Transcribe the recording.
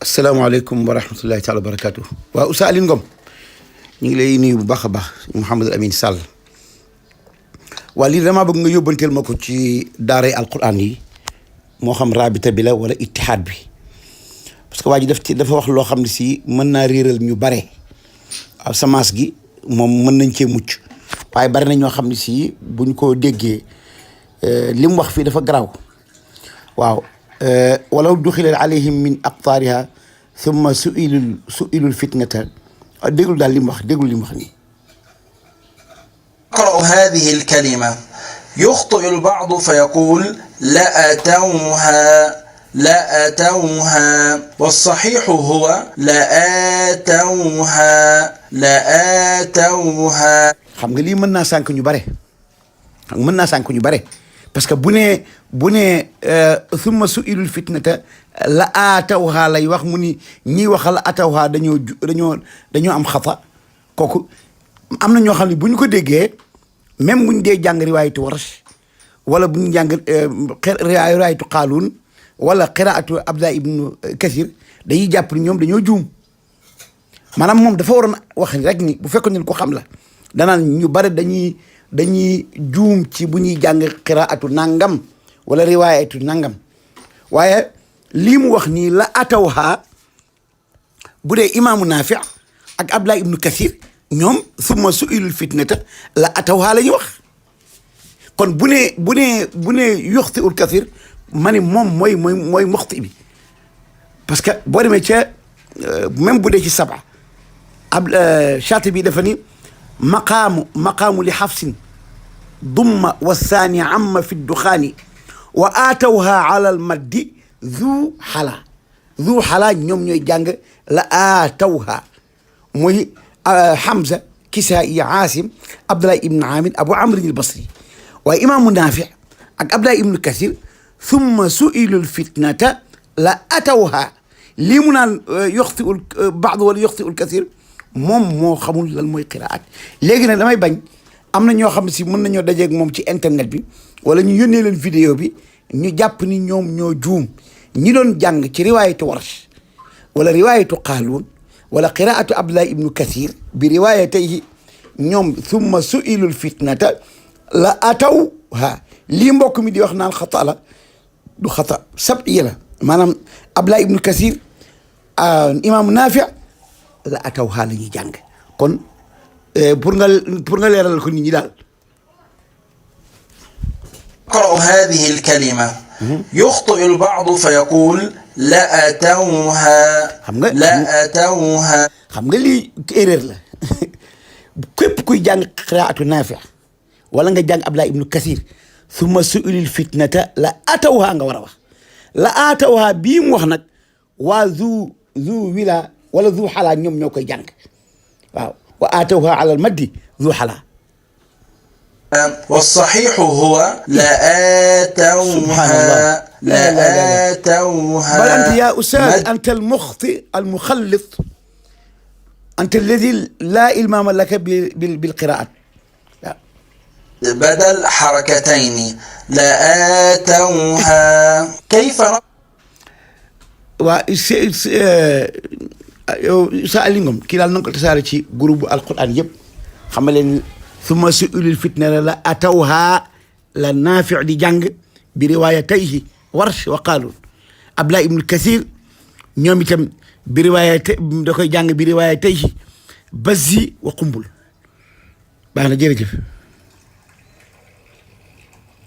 asalaamaaleykum wa rahmatullahi taala wa barakaatu. waaw Oustaz Alioune Ngom ñu ngi lay nuyu bu baax a baax Mouhamadul Amine Sall. waa lii damaa bëgg nga yóbbanteel ma ko ci daaray alquran yi moo xam rabita bi la wala ittihaad bi parce que waa ji dafa wax loo xam ne si mën naa réeral ñu bare waaw semence gi moom mën nañ cee mucc waaye bari na ñoo xam ne si buñ ko déggee li mu wax fii dafa garaaw waaw. walaw duxila alayhim min aqtaariha thumma su'ilul fitnata déggul daal li mu wax déggul li mu wax nii. أقرأ هذه الكلمة يخطئ البعض فيقول لأتوها والصحيح هو لآتوها. xam nga lii mën naa sànq ñu bare parce que bu nee summa su'ilul fitnata la aatawha lay wax mu ni ñiy wax la atawha dañoo am xata kooku am na ñoo xam ne bu ñu ko déggee même bu ñu dee jàng riwaayatu Warsh wala bu ñu jàng riwaayatu Qaaluun wala qiraatu Abdullah ibnu Kasir dañuy jàpp ni ñoom dañoo juum maanaam moom dafa waroon wax rek ni bu fekkoon ne ko xam la danaan ñu bare dañuy juum ci bu ñuy jàng qiraatu nangam wala riwaayatu nangam waaye lii mu wax nii la atawha bu dee imaamu Naafi ak Abdullah ibnu Kasir ñoom summa su'ilul fitnata la atawha la ñuy wax kon bu nee yuxti'ul Kasir ma ne moom mooy muxti bi parce que boo demee ca même bu dee ci saba Shaatibi dafa ni maqaamu li xafsin dumma wasaani amma fi duxaani wa aatawha ala al maddi zu xala ñoom ñooy jàng la aatawha mooy Hamza Kisaa'i Aasim Abdullah ibn Amir Abu Amr al-Basri waaye imaamu Naafi ak Abdullah ibn Kasir thumma su'ilul fitnata la atawha lii mu naan yuxti'ul ba'd wala yuxti'ul kasir moom moo xamul lan mooy qiraat léegi nag damay bañ am na ñoo xam si mën nañoo dajeeg moom ci internet bi wala ñu yónnee leen vidéo bi ñu jàpp ni ñoom ñoo juum ñi doon jàng ci riwaayatu Warsh wala riwaayatu Qaaluun wala qiraatu Abdullah ibnu Kasir bi riwaayatayhi ñoom thumma su'ilul fitnata la atawha lii mbokk mi di wax naan xata la du xata sab'iya la maanaam Abdullah ibnu Kasir imaamu Naafi la atawha la ñuy jàng kon pour nga leeral ko nit ñi daal. أقرأ هذه الكلمة يخطئ البعض فيقول لأتوها. xam nga lii erreur la képp kuy jàng qiraatu Naafi wala nga jàng Abdullah ibnu Kasir summa su'ilul fitnata la atawha nga war a wax la atawha bii mu wax nag waa zu wila wala zu xalaa ñoom ñoo koy jàng waaw wa atawha ala al maddi zu xalaa. والصحيح هو لآتوها. بل أنت يا أستاذ أنت المخطئ المخلط أنت الذي لا إلمام لك بالقراءة. بدل حركتين لآتوها كيف Oustaz Alioune Ngom kii daal na nga ko tasaare ci groupe alquran yëpp xam nga leen summa su'ilul fitna la atawha la Naafi di jàng bi riwaayatayhi Warsh wa Qaaluun Abdullah ibnu Kasir ñoom itam bi riwaayatayhi da koy jàng bi riwaayatayhi Bazzi wa Qumbul baax na jërëjëf.